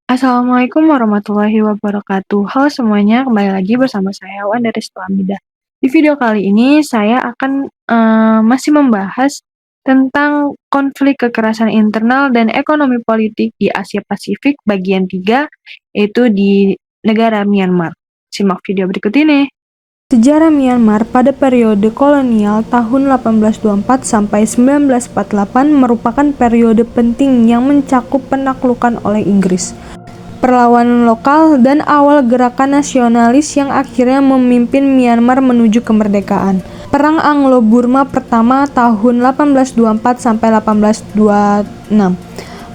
Assalamualaikum warahmatullahi wabarakatuh. Halo semuanya, kembali lagi bersama saya Wan dari Sekolah. Di video kali ini saya akan masih membahas tentang konflik kekerasan internal dan ekonomi politik di Asia Pasifik bagian 3, yaitu di negara Myanmar. Simak video berikut ini. Sejarah Myanmar pada periode kolonial tahun 1824 sampai 1948 merupakan periode penting yang mencakup penaklukan oleh Inggris, perlawanan lokal, dan awal gerakan nasionalis yang akhirnya memimpin Myanmar menuju kemerdekaan. Perang Anglo-Burma pertama tahun 1824 sampai 1826.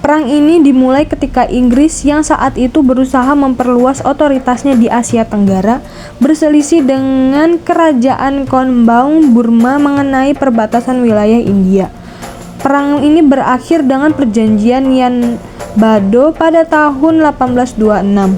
Perang ini dimulai ketika Inggris yang saat itu berusaha memperluas otoritasnya di Asia Tenggara berselisih dengan kerajaan Konbaung Burma mengenai perbatasan wilayah India. Perang ini berakhir dengan perjanjian Yan Bado pada tahun 1826,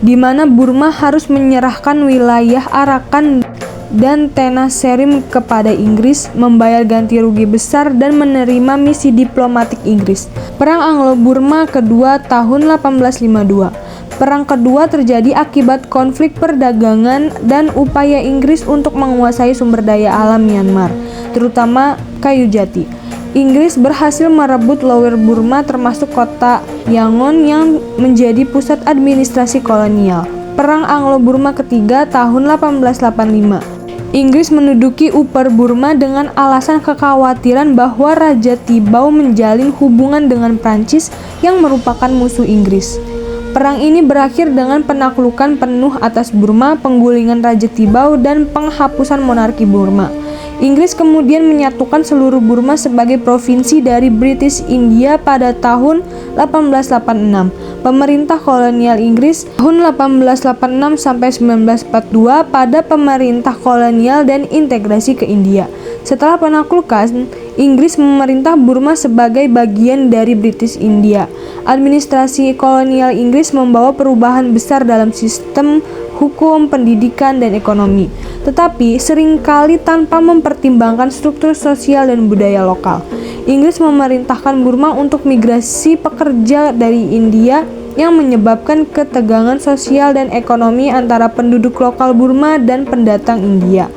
di mana Burma harus menyerahkan wilayah Arakan dan Tenasserim kepada Inggris, membayar ganti rugi besar, dan menerima misi diplomatik Inggris. Perang Anglo-Burma kedua tahun 1852. Perang kedua terjadi akibat konflik perdagangan dan upaya Inggris untuk menguasai sumber daya alam Myanmar, terutama kayu jati. Inggris berhasil merebut Lower Burma termasuk kota Yangon yang menjadi pusat administrasi kolonial. Perang Anglo-Burma ketiga tahun 1885. Inggris menduduki Upper Burma dengan alasan kekhawatiran bahwa Raja Tibau menjalin hubungan dengan Prancis yang merupakan musuh Inggris. Perang ini berakhir dengan penaklukan penuh atas Burma, penggulingan Raja Tibau, dan penghapusan monarki Burma. Inggris kemudian menyatukan seluruh Burma sebagai provinsi dari British India pada tahun 1886. Pemerintah kolonial Inggris tahun 1886 sampai 1942 pada pemerintah kolonial dan integrasi ke India. Setelah penaklukan, Inggris memerintah Burma sebagai bagian dari British India. Administrasi kolonial Inggris membawa perubahan besar dalam sistem hukum, pendidikan, dan ekonomi, tetapi seringkali tanpa mempertimbangkan struktur sosial dan budaya lokal. Inggris memerintahkan Burma untuk migrasi pekerja dari India yang menyebabkan ketegangan sosial dan ekonomi antara penduduk lokal Burma dan pendatang India.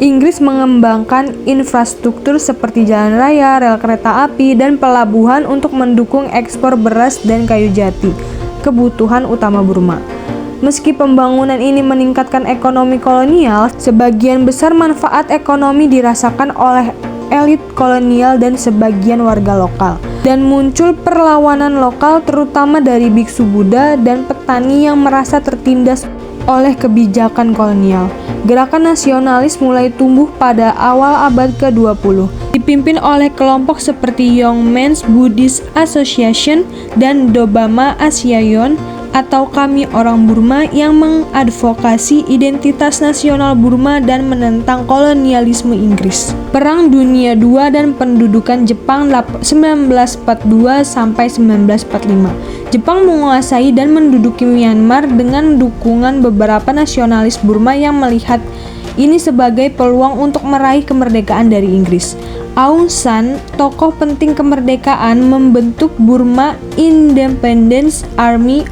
Inggris mengembangkan infrastruktur seperti jalan raya, rel kereta api, dan pelabuhan untuk mendukung ekspor beras dan kayu jati, kebutuhan utama Burma. Meski pembangunan ini meningkatkan ekonomi kolonial, sebagian besar manfaat ekonomi dirasakan oleh elit kolonial dan sebagian warga lokal. Dan muncul perlawanan lokal terutama dari biksu Buddha dan petani yang merasa tertindas oleh kebijakan kolonial. Gerakan nasionalis mulai tumbuh pada awal abad ke-20, dipimpin oleh kelompok seperti Young Men's Buddhist Association dan Dobama Asyayon atau Kami Orang Burma yang mengadvokasi identitas nasional Burma dan menentang kolonialisme Inggris. Perang Dunia II dan pendudukan Jepang 1942 sampai 1945. Jepang menguasai dan menduduki Myanmar dengan dukungan beberapa nasionalis Burma yang melihat ini sebagai peluang untuk meraih kemerdekaan dari Inggris. Aung San, tokoh penting kemerdekaan, membentuk Burma Independence Army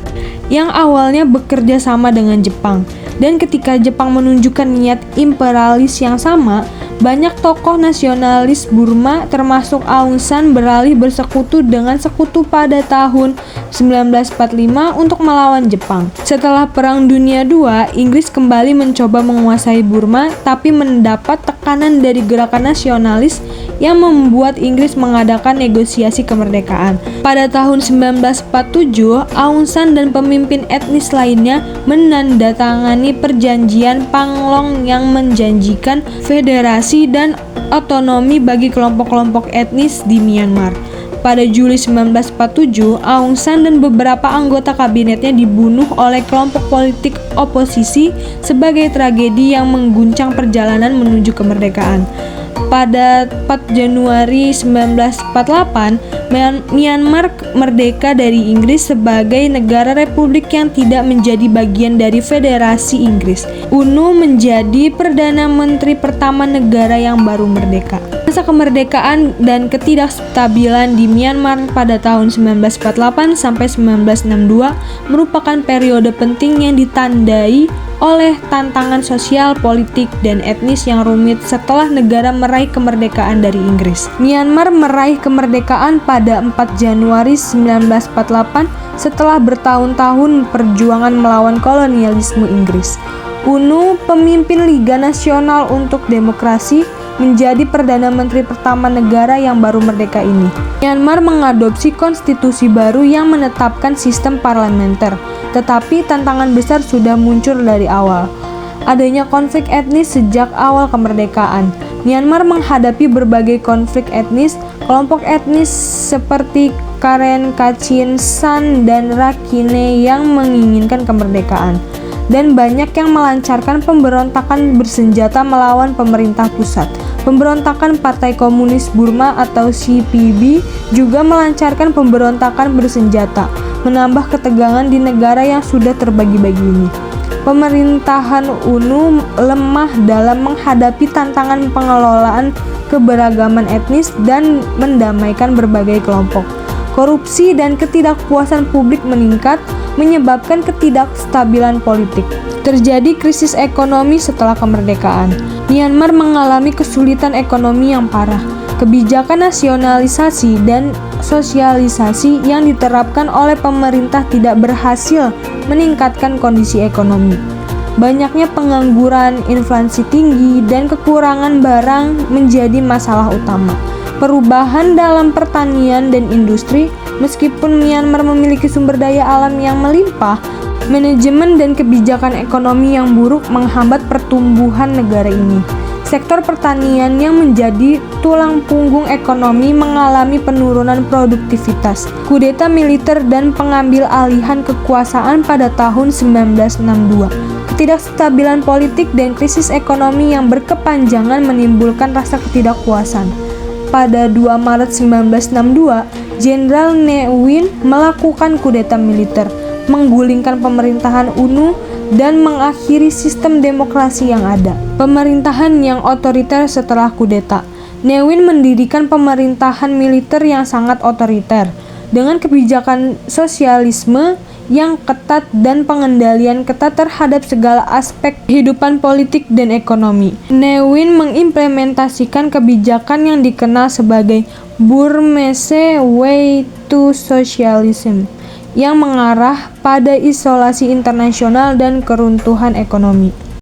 yang awalnya bekerja sama dengan Jepang. Dan ketika Jepang menunjukkan niat imperialis yang sama, banyak tokoh nasionalis Burma termasuk Aung San beralih bersekutu dengan sekutu pada tahun 1945 untuk melawan Jepang. Setelah Perang Dunia II, Inggris kembali mencoba menguasai Burma, tapi mendapat tekanan dari gerakan nasionalis yang membuat Inggris mengadakan negosiasi kemerdekaan. Pada tahun 1947, Aung San dan pemimpin etnis lainnya menandatangani perjanjian Panglong yang menjanjikan federasi dan otonomi bagi kelompok-kelompok etnis di Myanmar. Pada Juli 1947, Aung San dan beberapa anggota kabinetnya dibunuh oleh kelompok politik oposisi sebagai tragedi yang mengguncang perjalanan menuju kemerdekaan. Pada 4 Januari 1948, Myanmar merdeka dari Inggris sebagai negara republik yang tidak menjadi bagian dari Federasi Inggris. UNU menjadi Perdana Menteri pertama negara yang baru merdeka. Masa kemerdekaan dan ketidakstabilan di Myanmar pada tahun 1948 sampai 1962 merupakan periode penting yang ditandai oleh tantangan sosial, politik, dan etnis yang rumit setelah negara meraih kemerdekaan dari Inggris. Myanmar meraih kemerdekaan pada 4 Januari 1948 setelah bertahun-tahun perjuangan melawan kolonialisme Inggris. UNU, pemimpin Liga Nasional untuk Demokrasi, menjadi Perdana Menteri pertama negara yang baru merdeka ini. Myanmar mengadopsi konstitusi baru yang menetapkan sistem parlementer, tetapi tantangan besar sudah muncul dari awal. Adanya konflik etnis sejak awal kemerdekaan. Myanmar menghadapi berbagai konflik etnis, kelompok etnis seperti Karen, Kachin, San, dan Rakhine yang menginginkan kemerdekaan. Dan banyak yang melancarkan pemberontakan bersenjata melawan pemerintah pusat. Pemberontakan Partai Komunis Burma atau CPB juga melancarkan pemberontakan bersenjata, menambah ketegangan di negara yang sudah terbagi-bagi ini. Pemerintahan UNU lemah dalam menghadapi tantangan pengelolaan keberagaman etnis dan mendamaikan berbagai kelompok. Korupsi dan ketidakpuasan publik meningkat, menyebabkan ketidakstabilan politik. Terjadi krisis ekonomi setelah kemerdekaan. Myanmar mengalami kesulitan ekonomi yang parah. Kebijakan nasionalisasi dan sosialisasi yang diterapkan oleh pemerintah tidak berhasil meningkatkan kondisi ekonomi. Banyaknya pengangguran, inflasi tinggi, dan kekurangan barang menjadi masalah utama. Perubahan dalam pertanian dan industri. Meskipun Myanmar memiliki sumber daya alam yang melimpah, manajemen dan kebijakan ekonomi yang buruk menghambat pertumbuhan negara ini. Sektor pertanian yang menjadi tulang punggung ekonomi mengalami penurunan produktivitas. Kudeta militer dan pengambil alihan kekuasaan pada tahun 1962. Ketidakstabilan politik dan krisis ekonomi yang berkepanjangan menimbulkan rasa ketidakpuasan. Pada 2 Maret 1962, Jenderal Ne Win melakukan kudeta militer, menggulingkan pemerintahan UNU dan mengakhiri sistem demokrasi yang ada. Pemerintahan yang otoriter setelah kudeta. Ne Win mendirikan pemerintahan militer yang sangat otoriter, dengan kebijakan sosialisme yang ketat dan pengendalian ketat terhadap segala aspek kehidupan politik dan ekonomi. Ne Win mengimplementasikan kebijakan yang dikenal sebagai Burmese Way to Socialism, yang mengarah pada isolasi internasional dan keruntuhan ekonomi.